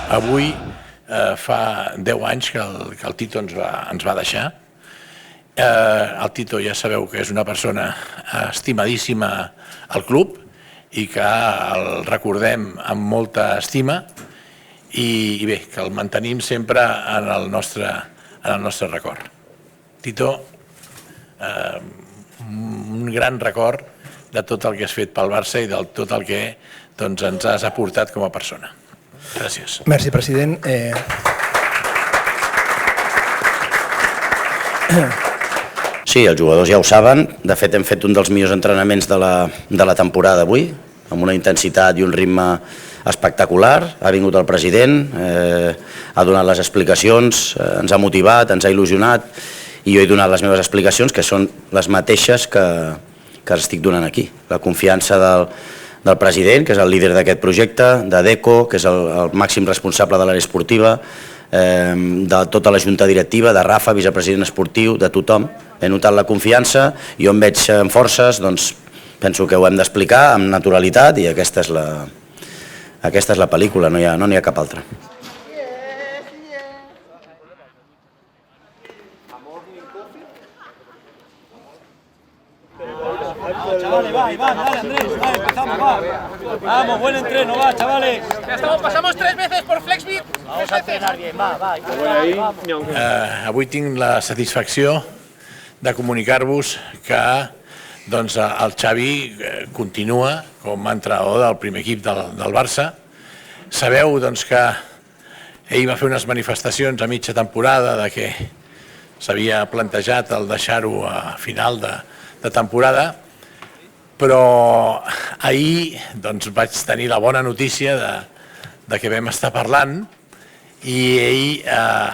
Avui fa 10 anys que el Tito ens va deixar. El Tito ja sabeu que és una persona estimadíssima al club i que el recordem amb molta estima i bé, que el mantenim sempre en el nostre record. Tito, un gran record de tot el que has fet pel Barça i de tot el que ens has aportat com a persona. Gràcies. Merci, president. Sí, els jugadors ja ho saben. De fet, hem fet un dels millors entrenaments de la temporada avui, amb una intensitat i un ritme espectacular. Ha vingut el president, ha donat les explicacions, ens ha motivat, ens ha il·lusionat i jo he donat les meves explicacions, que són les mateixes que estic donant aquí. La confiança del president, que és el líder d'aquest projecte, de Deco, que és el màxim responsable de l'àrea esportiva, de tota la junta directiva, de Rafa, vicepresident esportiu, de tothom. He notat la confiança, jo em veig amb forces, doncs penso que ho hem d'explicar amb naturalitat i aquesta és la pel·lícula, no n'hi ha cap altra. Chavales, va, Iván, dale Andrés, va, empezamos, va. Vamos, buen entreno, va, chavales. Pasamos 3 veces por Flexbit. Vamos a entrenar bien, va. Avui tinc la satisfacció de comunicar-vos que el Xavi continua com a entrenador del primer equip del Barça. Sabeu que ell va fer unes manifestacions a mitja temporada de que s'havia plantejat el deixar-ho a final de temporada, però ahir vaig tenir la bona notícia de que vam estar parlant i ell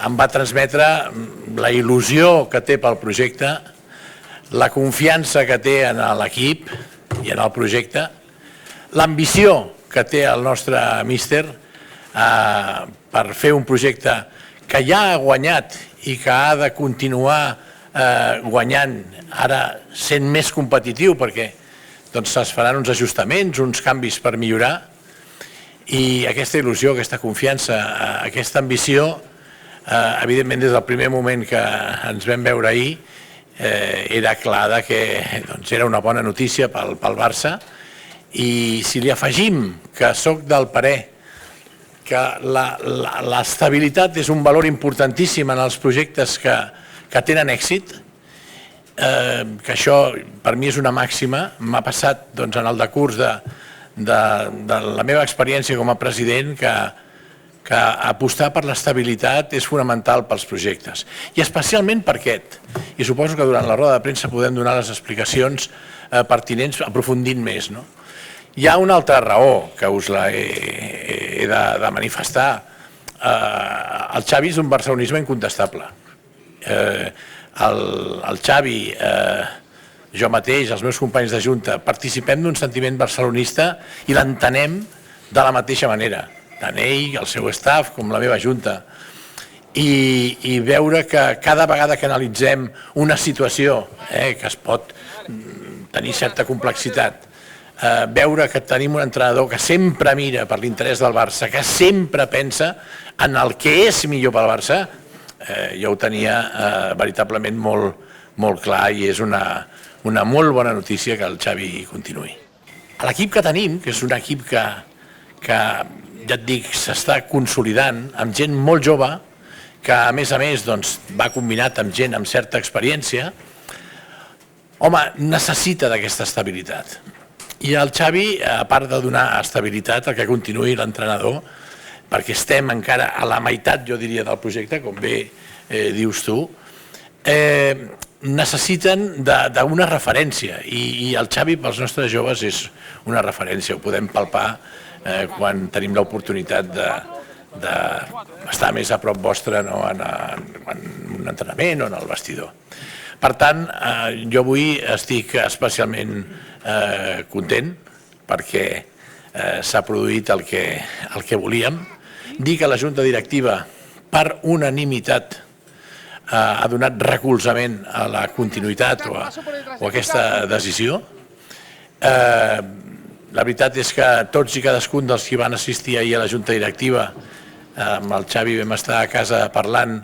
em va transmetre la il·lusió que té pel projecte, la confiança que té en l'equip i en el projecte, l'ambició que té el nostre míster per fer un projecte que ja ha guanyat i que ha de continuar guanyant, ara sent més competitiu perquè es faran uns ajustaments, uns canvis per millorar, i aquesta il·lusió, aquesta confiança, aquesta ambició, evidentment des del primer moment que ens vam veure ahir era clar que era una bona notícia pel Barça, i si li afegim que soc del parer que l'estabilitat és un valor importantíssim en els projectes que tenen èxit, que això per mi és una màxima, m'ha passat en el decurs de la meva experiència com a president que apostar per l'estabilitat és fonamental pels projectes, i especialment per aquest. I suposo que durant la roda de premsa podem donar les explicacions pertinents aprofundint més. Hi ha una altra raó que us la he de manifestar. El Xavi és un barcelonisme incontestable. El Xavi, jo mateix, els meus companys de junta, participem d'un sentiment barcelonista i l'entenem de la mateixa manera, tant ell, el seu staff, com la meva junta. I veure que cada vegada que analitzem una situació que es pot tenir certa complexitat, veure que tenim un entrenador que sempre mira per l'interès del Barça, que sempre pensa en el que és millor pel Barça, jo ho tenia veritablement molt clar i és una molt bona notícia que el Xavi continuï. L'equip que tenim, que és un equip que ja et dic, s'està consolidant amb gent molt jove, que a més va combinat amb gent amb certa experiència, home, necessita d'aquesta estabilitat. I el Xavi, a part de donar estabilitat, el que continuï l'entrenador, perquè estem encara a la meitat, jo diria, del projecte, com bé dius tu, necessiten d'una referència, i el Xavi pels nostres joves és una referència, ho podem palpar quan tenim l'oportunitat d'estar més a prop vostre en un entrenament o en el vestidor. Per tant, jo avui estic especialment content perquè s'ha produït el que volíem. Dir que la Junta Directiva, per unanimitat, ha donat recolzament a la continuïtat o a aquesta decisió. La veritat és que tots i cadascun dels que van assistir ahir a la Junta Directiva amb el Xavi vam estar a casa parlant,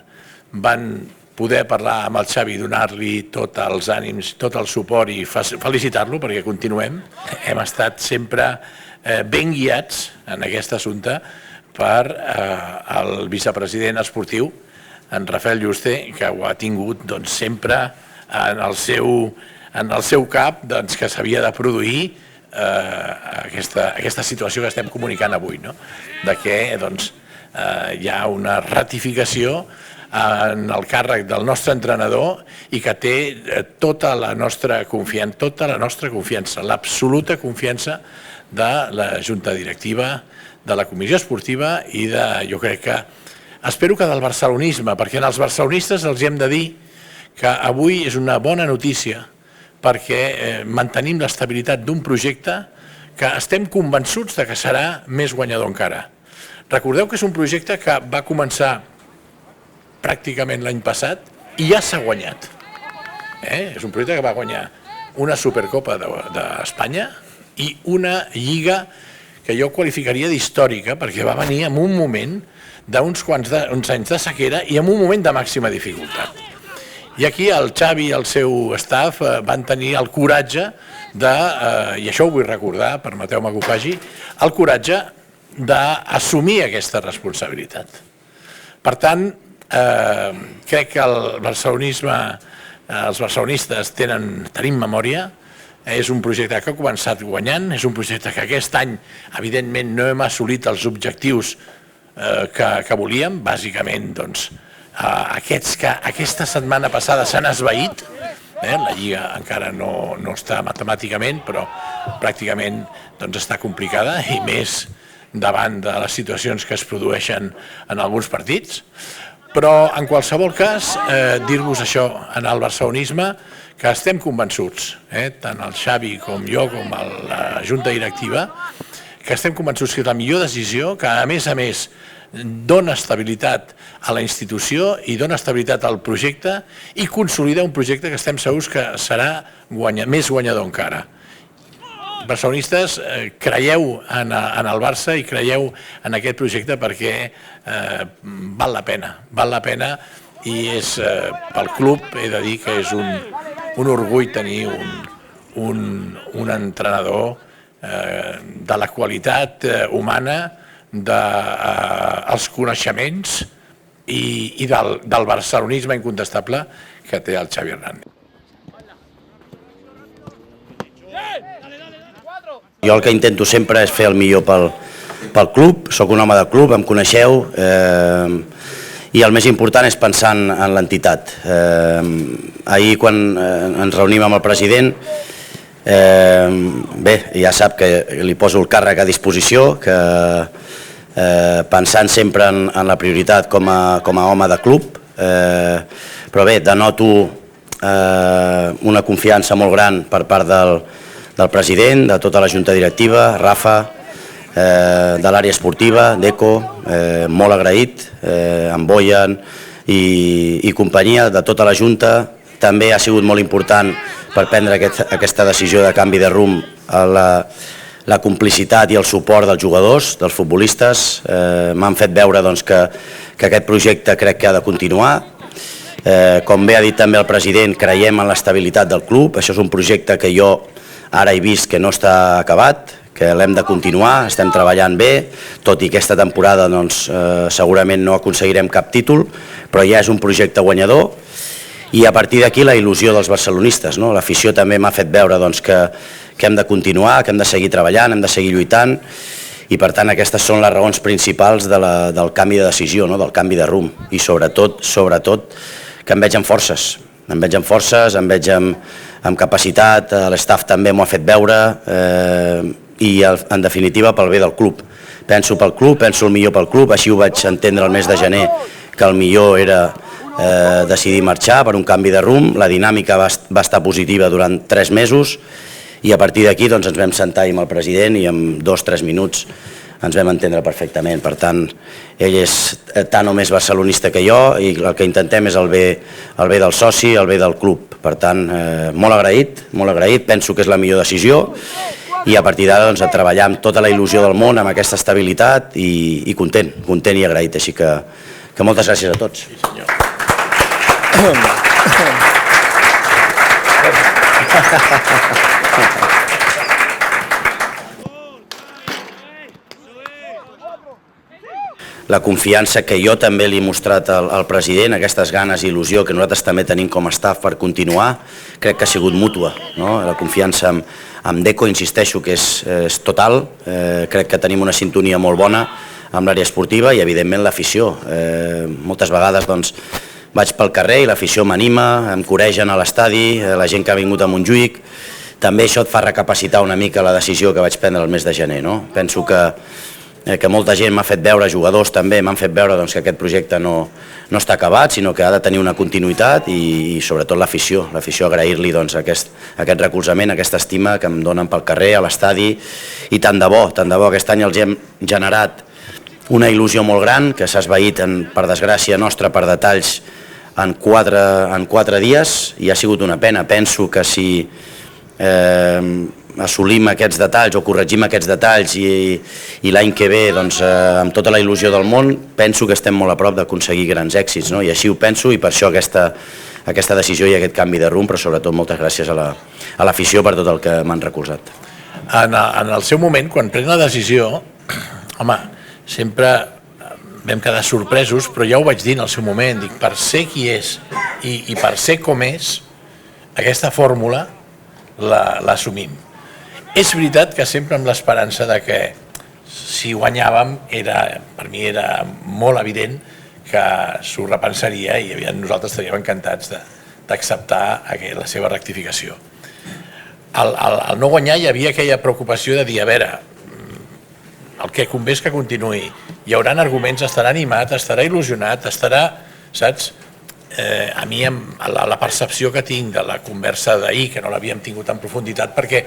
van poder parlar amb el Xavi, donar-li tots els ànims, tot el suport i felicitar-lo perquè continuem. Hem estat sempre ben guiats en aquest assumpte per el vicepresident esportiu, en Rafael Yuste, que ho ha tingut sempre en el seu cap que s'havia de produir aquesta situació que estem comunicant avui, de que hi ha una ratificació en el càrrec del nostre entrenador i que té tota la nostra confiança, l'absoluta confiança de la Junta Directiva, de la Comissió Esportiva i jo crec que, espero que del barcelonisme, perquè als barcelonistes els hem de dir que avui és una bona notícia perquè mantenim l'estabilitat d'un projecte que estem convençuts que serà més guanyador encara. Recordeu que és un projecte que va començar pràcticament l'any passat i ja s'ha guanyat. És un projecte que va guanyar una Supercopa d'Espanya i una Lliga que jo qualificaria d'històrica perquè va venir en un moment d'uns anys de sequera i en un moment de màxima dificultat. I aquí el Xavi i el seu staff van tenir el coratge i això ho vull recordar, permeteu-me que ho faci, el coratge d'assumir aquesta responsabilitat. Per tant, crec que els barcelonistes tenim memòria, és un projecte que ha començat guanyant, és un projecte que aquest any, evidentment, no hem assolit els objectius que volíem, bàsicament, aquesta setmana passada s'han esvaït, la Lliga encara no està matemàticament, però pràcticament està complicada i més davant de les situacions que es produeixen en alguns partits. Però, en qualsevol cas, dir-vos això en el barcelonisme, que estem convençuts, tant el Xavi com jo, com la Junta Directiva, que estem convençuts que és la millor decisió, que a més dona estabilitat a la institució i dona estabilitat al projecte i consolida un projecte que estem segurs que serà més guanyador encara. Barcelonistes, creieu en el Barça i creieu en aquest projecte perquè val la pena i és pel club, he de dir que és un orgull tenir un entrenador de la qualitat humana, dels coneixements i del barcelonisme incontestable que té el Xavi Hernández. Jo el que intento sempre és fer el millor pel club, sóc un home de club, em coneixeu, i el més important és pensar en l'entitat. Ahir quan ens reunim amb el president, bé, ja sap que li poso el càrrec a disposició, que pensant sempre en la prioritat com a home de club, però bé, denoto una confiança molt gran per part del president, de tota la Junta Directiva, Rafa, de l'àrea esportiva, d'ECO, molt agraït, amb Boyan i companyia, de tota la Junta. També ha sigut molt important per prendre aquesta decisió de canvi de rumb la complicitat i el suport dels jugadors, dels futbolistes. M'han fet veure que aquest projecte crec que ha de continuar. Com bé ha dit també el president, creiem en l'estabilitat del club. Això és un projecte que jo ara he vist que no està acabat, que l'hem de continuar, estem treballant bé, tot i que aquesta temporada segurament no aconseguirem cap títol, però ja és un projecte guanyador i a partir d'aquí la il·lusió dels barcelonistes. L'afició també m'ha fet veure que hem de continuar, que hem de seguir treballant, hem de seguir lluitant i per tant aquestes són les raons principals del canvi de decisió, del canvi de rumb i sobretot que em veig amb forces, em veig amb capacitat, l'estaf també m'ho ha fet veure i en definitiva pel bé del club. Penso pel club, penso el millor pel club, així ho vaig entendre el mes de gener, que el millor era decidir marxar per un canvi de rumb, la dinàmica va estar positiva durant 3 mesos i a partir d'aquí ens vam sentar amb el president i en 2 o 3 minuts ens vam entendre perfectament. Per tant, ell és tant o més barcelonista que jo i el que intentem és el bé del soci, el bé del club. Per tant, molt agraït, penso que és la millor decisió i a partir d'ara a treballar amb tota la il·lusió del món, amb aquesta estabilitat i content i agraït. Així que moltes gràcies a tots. Sí, senyor. La confiança que jo també li he mostrat al president, aquestes ganes i il·lusió que nosaltres també tenim com a staff per continuar, crec que ha sigut mútua. La confiança amb Deco, insisteixo, que és total. Crec que tenim una sintonia molt bona amb l'àrea esportiva i, evidentment, l'afició. Moltes vegades vaig pel carrer i l'afició m'anima, em coregen a l'estadi, la gent que ha vingut a Montjuïc. També això et fa recapacitar una mica la decisió que vaig prendre el mes de gener. Penso que molta gent m'ha fet veure, jugadors també m'han fet veure que aquest projecte no està acabat, sinó que ha de tenir una continuïtat i sobretot l'afició agrair-li aquest recolzament, aquesta estima que em donen pel carrer, a l'estadi, i tant de bo aquest any els hem generat una il·lusió molt gran que s'ha esvaït, per desgràcia nostra, per detalls en 4 dies, i ha sigut una pena. Penso que si assolim aquests detalls o corregim aquests detalls i l'any que ve, amb tota la il·lusió del món, penso que estem molt a prop d'aconseguir grans èxits, i així ho penso, i per això aquesta decisió i aquest canvi de rumb, però sobretot moltes gràcies a l'afició per tot el que m'han recolzat. En el seu moment, quan pren la decisió, home, sempre vam quedar sorpresos, però ja ho vaig dir en el seu moment, dic, per ser qui és i per ser com és, aquesta fórmula l'assumim. És veritat que sempre amb l'esperança de que si guanyàvem, per mi era molt evident que s'ho repensaria i nosaltres estaríem encantats d'acceptar la seva rectificació. Al no guanyar hi havia aquella preocupació de dir, a veure, el que convé és que continuï, hi haurà arguments, estarà animat, estarà il·lusionat, estarà, saps? A mi, la percepció que tinc de la conversa d'ahir, que no l'havíem tingut en profunditat perquè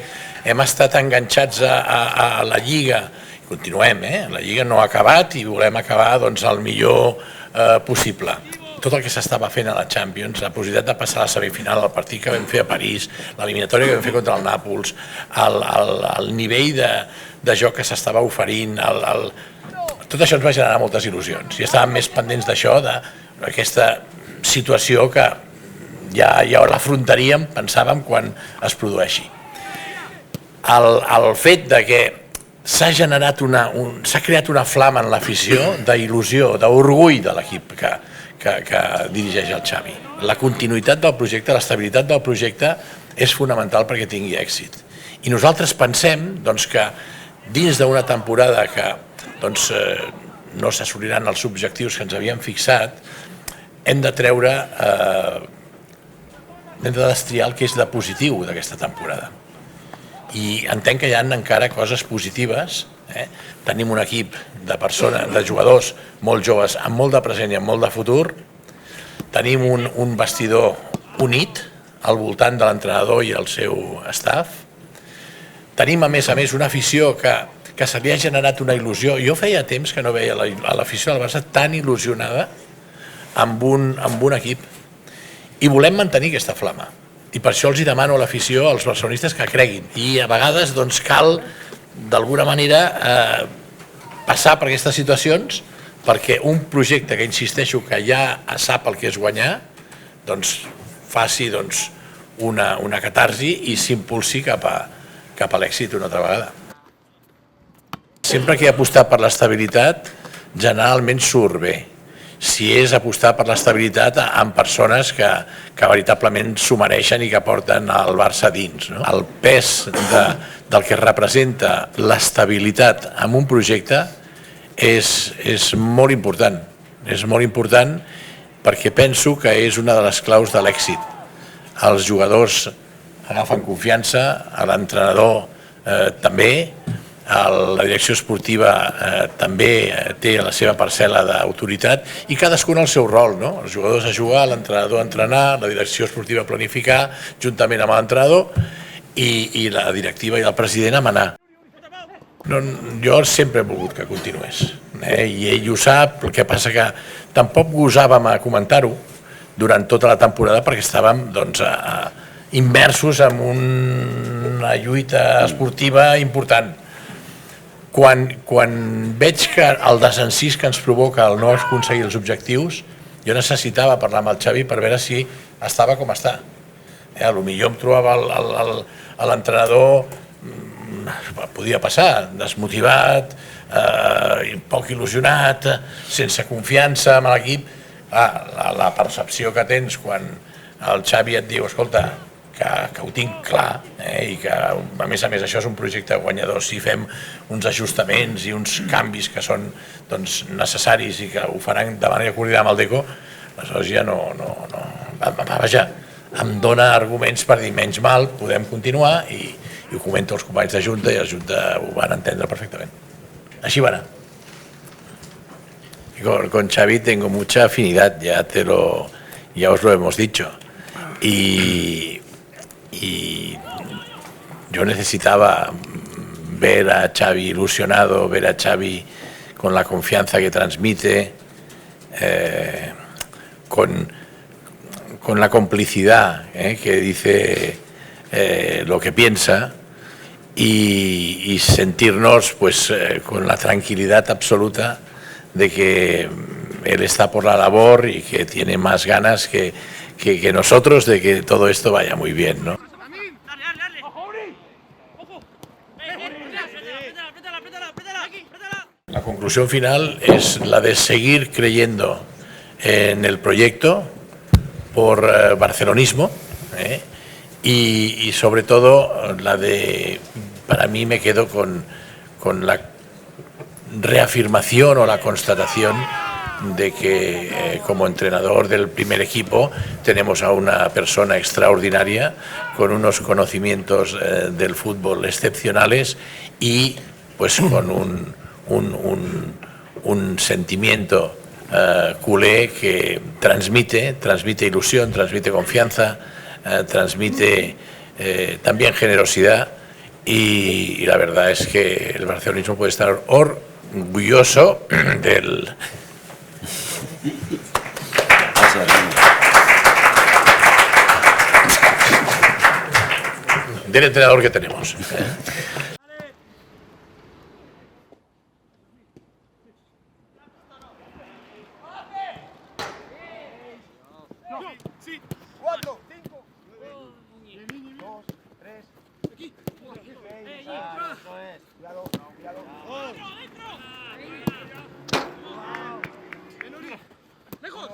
hem estat enganxats a la Lliga, i continuem, la Lliga no ha acabat i volem acabar el millor possible. Tot el que s'estava fent a la Champions, la possibilitat de passar a la semifinal, el partit que vam fer a París, l'eliminatòria que vam fer contra el Nàpols, el nivell de joc que s'estava oferint, tot això ens va generar moltes il·lusions i estàvem més pendents d'això, d'aquesta situació que ja l'afrontaríem, pensàvem, quan es produeixi. El fet que s'ha creat una flama en l'afició d'il·lusió, d'orgull de l'equip que dirigeix el Xavi. La continuïtat del projecte, l'estabilitat del projecte és fonamental perquè tingui èxit. I nosaltres pensem que dins d'una temporada que no s'assoliran els objectius que ens havíem fixat, hem de destriar el que és de positiu d'aquesta temporada. I entenc que hi ha encara coses positives. Tenim un equip de jugadors molt joves, amb molt de present i amb molt de futur. Tenim un vestidor unit al voltant de l'entrenador i el seu staff. Tenim, a més, una afició que se li ha generat una il·lusió. Jo feia temps que no veia l'afició del Barça tan il·lusionada amb un equip, i volem mantenir aquesta flama, i per això els demano a l'afició, als barcelonistes, que creguin, i a vegades cal d'alguna manera passar per aquestes situacions perquè un projecte que insisteixo que ja sap el que és guanyar faci una catarsi i s'impulsi cap a l'èxit una altra vegada. Sempre que he apostat per l'estabilitat generalment surt bé. Si és apostar per l'estabilitat amb persones que veritablement s'ho mereixen i que porten el Barça dins. El pes del que representa l'estabilitat en un projecte és molt important. És molt important perquè penso que és una de les claus de l'èxit. Els jugadors agafen confiança, l'entrenador també, la direcció esportiva també té la seva parcel·la d'autoritat i cadascun el seu rol, els jugadors a jugar, l'entrenador a entrenar, la direcció esportiva a planificar juntament amb l'entrenador i la directiva i el president a manar. Jo sempre he volgut que continués i ell ho sap, el que passa que tampoc gosàvem a comentar-ho durant tota la temporada perquè estàvem immersos en una lluita esportiva important. Quan veig que el desencís que ens provoca el no aconseguir els objectius, jo necessitava parlar amb el Xavi per veure si estava com està. Potser em trobava l'entrenador, podia passar, desmotivat, poc il·lusionat, sense confiança en l'equip. La percepció que tens quan el Xavi et diu, escolta, que ho tinc clar, i que a més això és un projecte guanyador, si fem uns ajustaments i uns canvis que són necessaris i que ho faran de manera coordinada amb el Deco, aleshores ja vaja, em dona arguments per dir menys mal, podem continuar, i ho comento als companys de Junta i els Junta ho van entendre perfectament. Així va anar. Con Xavi tengo mucha afinidad, ya os lo hemos dicho. Y yo necesitaba ver a Xavi ilusionado, ver a Xavi con la confianza que transmite, con la complicidad que dice lo que piensa, y sentirnos pues con la tranquilidad absoluta de que él está por la labor y que tiene más ganas que nosotros de que todo esto vaya muy bien, ¿no? La conclusión final es la de seguir creyendo en el proyecto por barcelonismo, y sobre todo la de, para mí me quedo con la reafirmación o la constatación de que como entrenador del primer equipo tenemos a una persona extraordinaria con unos conocimientos del fútbol excepcionales y pues con un sentimiento culé que transmite ilusión, transmite confianza, transmite también generosidad, y la verdad es que el barcelonismo puede estar orgulloso del entrenador que tenemos. ¡Lejos!